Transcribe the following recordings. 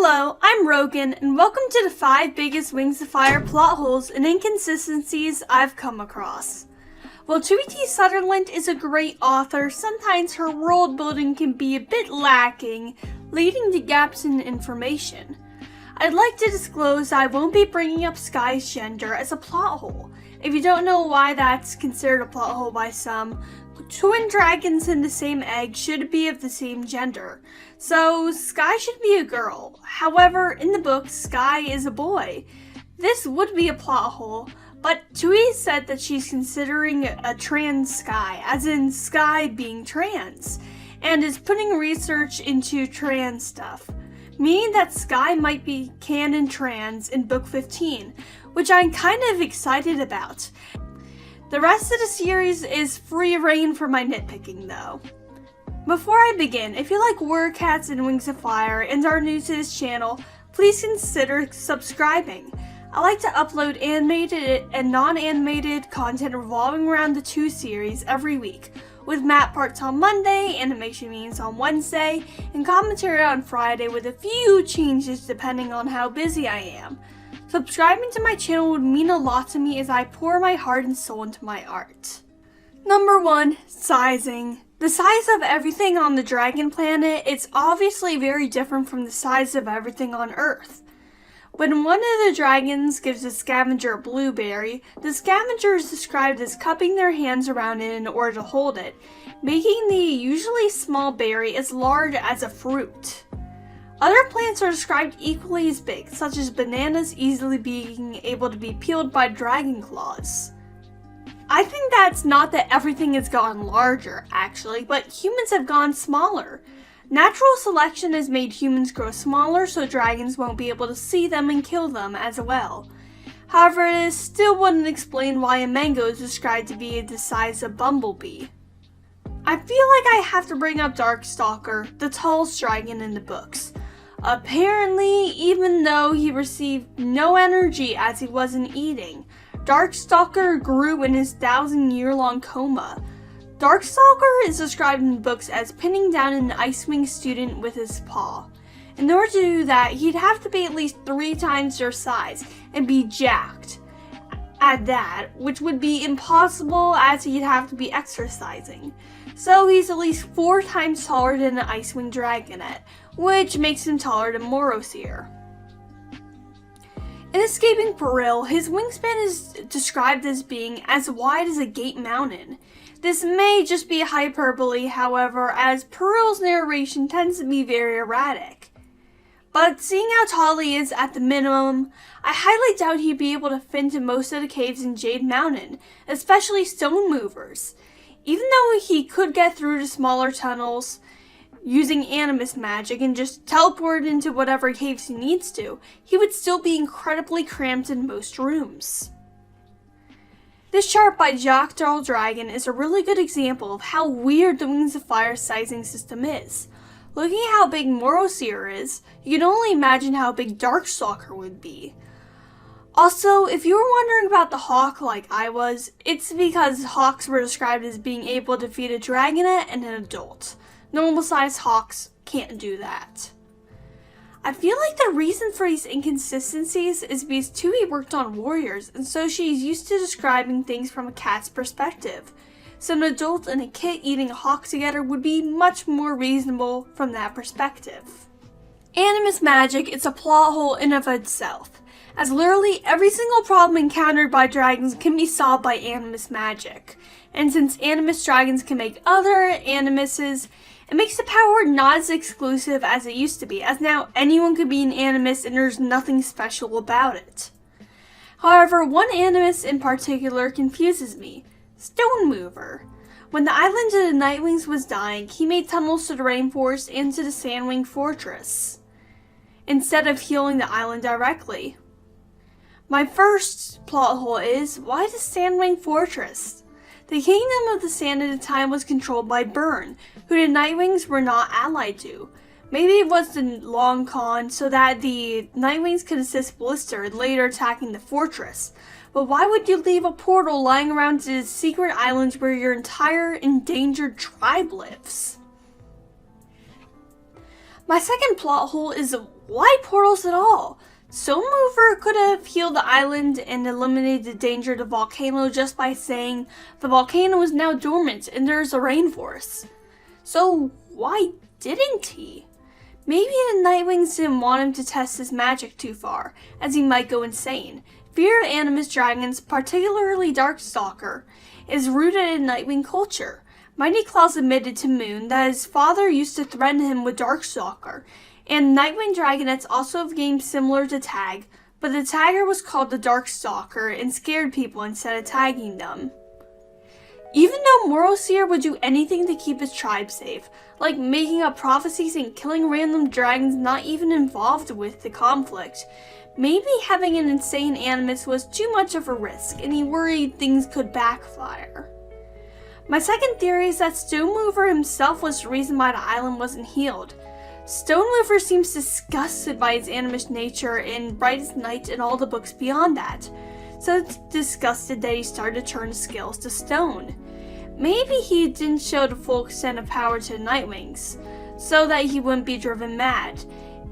Hello, I'm Rogan, and welcome to the 5 biggest Wings of Fire plot holes and inconsistencies I've come across. While Tui T. Sutherland is a great author, sometimes her world building can be a bit lacking, leading to gaps in information. I'd like to disclose I won't be bringing up Sky's gender as a plot hole. If you don't know why that's considered a plot hole by some, twin dragons in the same egg should be of the same gender, so Sky should be a girl. However, in the book, Sky is a boy. This would be a plot hole, but Tui said that she's considering a trans Sky, as in Sky being trans, and is putting research into trans stuff, meaning that Sky might be canon trans in book 15, which I'm kind of excited about. The rest of the series is free reign for my nitpicking though. Before I begin, if you like Warrior Cats and Wings of Fire and are new to this channel, please consider subscribing. I like to upload animated and non-animated content revolving around the 2 series every week, with map parts on Monday, animation meetings on Wednesday, and commentary on Friday with a few changes depending on how busy I am. Subscribing to my channel would mean a lot to me as I pour my heart and soul into my art. Number 1. Sizing. The size of everything on the dragon planet is obviously very different from the size of everything on Earth. When one of the dragons gives a scavenger a blueberry, the scavenger is described as cupping their hands around it in order to hold it, making the usually small berry as large as a fruit. Other plants are described equally as big, such as bananas easily being able to be peeled by dragon claws. I think that's not that everything has gotten larger, actually, but humans have gone smaller. Natural selection has made humans grow smaller so dragons won't be able to see them and kill them as well. However, it still wouldn't explain why a mango is described to be the size of Bumblebee. I feel like I have to bring up Darkstalker, the tallest dragon in the books. Apparently, even though he received no energy as he wasn't eating, Darkstalker grew in his 1,000-year-long coma. Darkstalker is described in the books as pinning down an HiveWing student with his paw. In order to do that, he'd have to be at least 3 times their size and be jacked at that, which would be impossible as he'd have to be exercising. So he's at least 4 times taller than an HiveWing Dragonet, which makes him taller than Morosir. In Escaping Peril, his wingspan is described as being as wide as a gate mountain. This may just be a hyperbole, however, as Peril's narration tends to be very erratic. But seeing how tall he is at the minimum, I highly doubt he'd be able to fit into most of the caves in Jade Mountain, especially Stonemovers. Even though he could get through to smaller tunnels using animus magic and just teleport into whatever caves he needs to, he would still be incredibly cramped in most rooms. This chart by Jackdaw Dragon is a really good example of how weird the Wings of Fire sizing system is. Looking at how big Morosir is, you can only imagine how big Darkstalker would be. Also, if you were wondering about the hawk like I was, it's because hawks were described as being able to feed a dragonet and an adult. Normal sized hawks can't do that. I feel like the reason for these inconsistencies is because Tui worked on warriors, and so she's used to describing things from a cat's perspective. So an adult and a kit eating a hawk together would be much more reasonable from that perspective. Animus magic is a plot hole in of itself, as literally every single problem encountered by dragons can be solved by animus magic. And since animus dragons can make other animuses, it makes the power not as exclusive as it used to be, as now anyone could be an animus and there's nothing special about it. However, one animus in particular confuses me: Stonemover. When the island of the Nightwings was dying, he made tunnels to the rainforest and to the Sandwing Fortress, instead of healing the island directly. My first plot hole is, why the Sandwing Fortress? The Kingdom of the Sand at the time was controlled by Burn, who the Nightwings were not allied to. Maybe it was the long con so that the Nightwings could assist Blister in later attacking the fortress. But why would you leave a portal lying around to the secret islands where your entire endangered tribe lives? My second plot hole is why portals at all? Stonemover could have healed the island and eliminated the danger of the volcano just by saying the volcano is now dormant and there's a rainforest. So why didn't he? Maybe the Nightwings didn't want him to test his magic too far, as he might go insane. Fear of animus dragons, particularly Darkstalker, is rooted in Nightwing culture. Mighty Claus admitted to Moon that his father used to threaten him with Darkstalker, and Nightwing Dragonettes also have games similar to Tag, but the tagger was called the Darkstalker and scared people instead of tagging them. Even though Moralseer would do anything to keep his tribe safe, like making up prophecies and killing random dragons not even involved with the conflict, maybe having an insane animus was too much of a risk and he worried things could backfire. My second theory is that Stonemover himself was the reason why the island wasn't healed. Stonemover seems disgusted by his animus nature in Brightest Night and all the books beyond that. So disgusted that he started to turn his skills to stone. Maybe he didn't show the full extent of power to the Nightwings, so that he wouldn't be driven mad.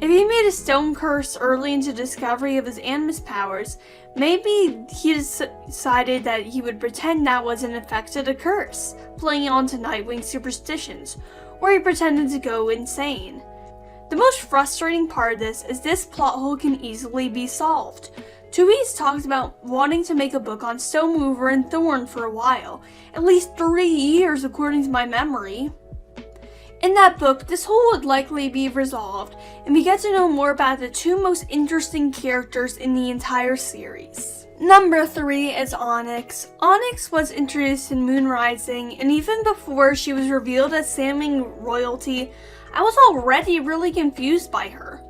If he made a stone curse early into the discovery of his animus powers, maybe he decided that he would pretend that was an effect of the curse, playing onto Nightwing superstitions, or he pretended to go insane. The most frustrating part of this plot hole can easily be solved. Twoby's talked about wanting to make a book on Stonemover and Thorn for a while, at least 3 years according to my memory. In that book, this hole would likely be resolved, and we get to know more about the two most interesting characters in the entire series. Number 3 is Onyx. Onyx was introduced in Moon Rising, and even before she was revealed as Salmon royalty, I was already really confused by her.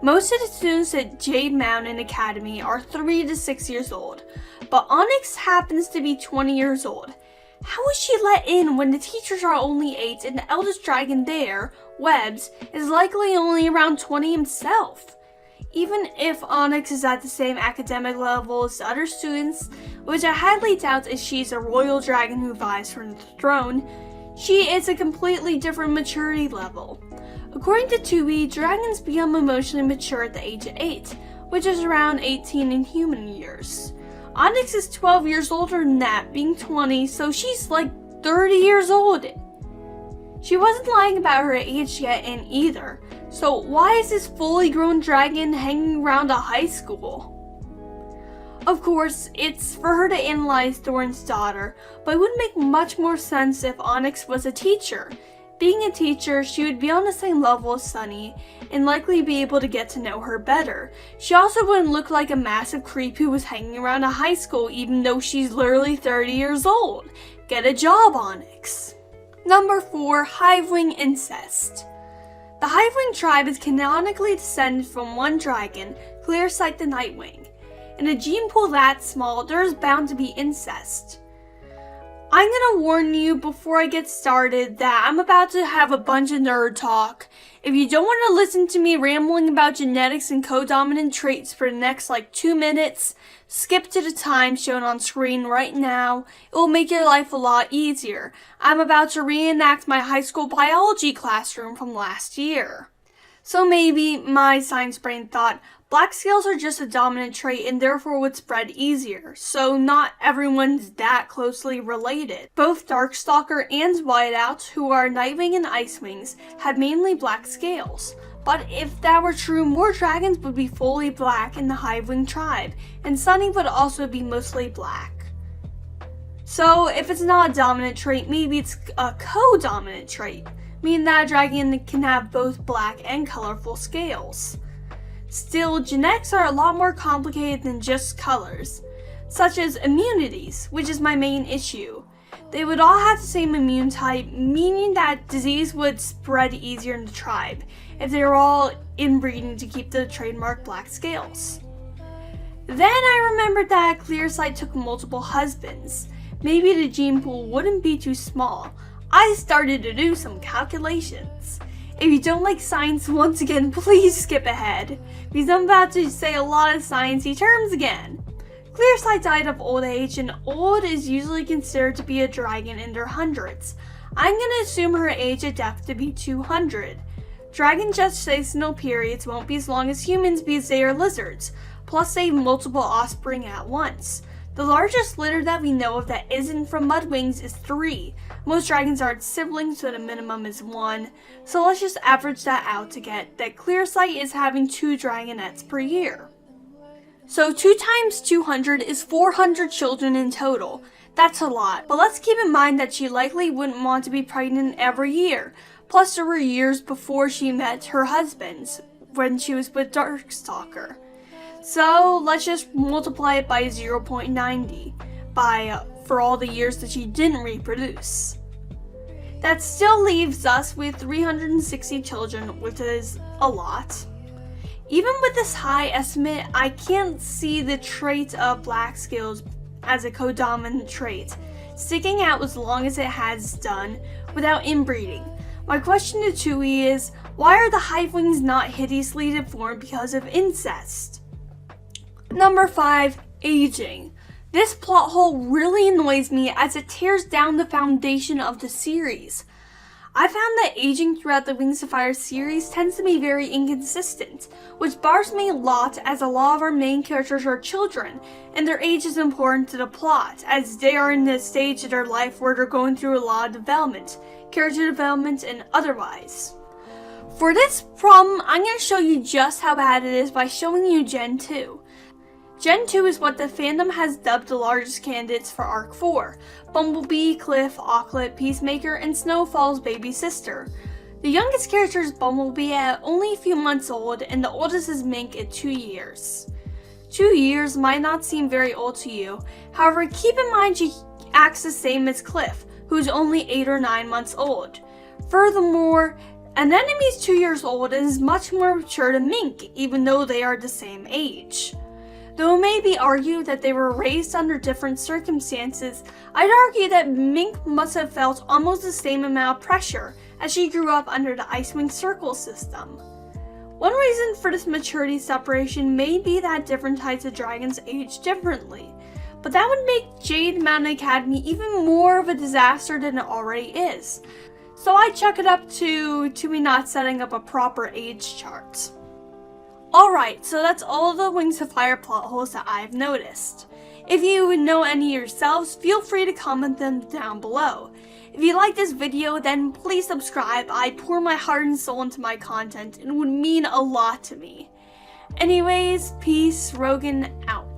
Most of the students at Jade Mountain Academy are 3 to 6 years old, but Onyx happens to be 20 years old. How was she let in when the teachers are only 8 and the eldest dragon there, Webbs, is likely only around 20 himself? Even if Onyx is at the same academic level as the other students, which I highly doubt as she's a royal dragon who vies for the throne, she is a completely different maturity level. According to Twoby, dragons become emotionally mature at the age of 8, which is around 18 in human years. Onyx is 12 years older than that, being 20, so she's like 30 years old. She wasn't lying about her age yet in either, so why is this fully grown dragon hanging around a high school? Of course, it's for her to analyze Thorn's daughter, but it would make much more sense if Onyx was a teacher. Being a teacher, she would be on the same level as Sunny, and likely be able to get to know her better. She also wouldn't look like a massive creep who was hanging around a high school even though she's literally 30 years old. Get a job, Onyx. Number 4, HiveWing Incest. The HiveWing tribe is canonically descended from one dragon, Clearsight the Nightwing. In a gene pool that small, there is bound to be incest. I'm gonna warn you before I get started that I'm about to have a bunch of nerd talk. If you don't want to listen to me rambling about genetics and codominant traits for the next 2 minutes, skip to the time shown on screen right now. It will make your life a lot easier. I'm about to reenact my high school biology classroom from last year. So maybe my science brain thought, black scales are just a dominant trait and therefore would spread easier, so not everyone's that closely related. Both Darkstalker and Whiteout, who are Nightwing and Icewings, have mainly black scales. But if that were true, more dragons would be fully black in the HiveWing tribe, and Sunny would also be mostly black. So if it's not a dominant trait, maybe it's a co-dominant trait, meaning that a dragon can have both black and colorful scales. Still, genetics are a lot more complicated than just colors, such as immunities, which is my main issue. They would all have the same immune type, meaning that disease would spread easier in the tribe if they were all inbreeding to keep the trademark black scales. Then I remembered that Clearsight took multiple husbands. Maybe the gene pool wouldn't be too small. I started to do some calculations. If you don't like science, once again, please skip ahead, because I'm about to say a lot of sciencey terms again. Clearsight died of old age, and old is usually considered to be a dragon in their hundreds. I'm gonna assume her age of death to be 200. Dragon gestational periods won't be as long as humans because they are lizards, plus they have multiple offspring at once. The largest litter that we know of that isn't from mudwings is 3. Most dragons aren't siblings, so the minimum is 1. So let's just average that out to get that Clearsight is having 2 dragonettes per year. So 2 times 200 is 400 children in total. That's a lot, but let's keep in mind that she likely wouldn't want to be pregnant every year. Plus there were years before she met her husband, when she was with Darkstalker. So let's just multiply it by 0.90 for all the years that she didn't reproduce. That still leaves us with 360 children, which is a lot. Even with this high estimate, I can't see the trait of black scales as a codominant trait, sticking out as long as it has done without inbreeding. My question to Tui is, why are the HiveWings not hideously deformed because of incest? Number 5. Aging. This plot hole really annoys me as it tears down the foundation of the series. I found that aging throughout the Wings of Fire series tends to be very inconsistent, which bothers me a lot as a lot of our main characters are children, and their age is important to the plot, as they are in the stage of their life where they're going through a lot of development, character development, and otherwise. For this problem, I'm going to show you just how bad it is by showing you Gen 2. Gen 2 is what the fandom has dubbed the largest candidates for Arc 4, Bumblebee, Cliff, Auklet, Peacemaker, and Snowfall's baby sister. The youngest character is Bumblebee at only a few months old, and the oldest is Mink at 2 years. 2 years might not seem very old to you, however keep in mind she acts the same as Cliff, who's only 8 or 9 months old. Furthermore, Anemone is 2 years old and is much more mature than Mink, even though they are the same age. Though it may be argued that they were raised under different circumstances, I'd argue that Mink must have felt almost the same amount of pressure as she grew up under the Icewing Circle system. One reason for this maturity separation may be that different types of dragons age differently, but that would make Jade Mountain Academy even more of a disaster than it already is. So I chalk it up to me not setting up a proper age chart. Alright, so that's all of the Wings of Fire plot holes that I've noticed. If you know any yourselves, feel free to comment them down below. If you like this video, then please subscribe. I pour my heart and soul into my content and it would mean a lot to me. Anyways, peace, Rogan out.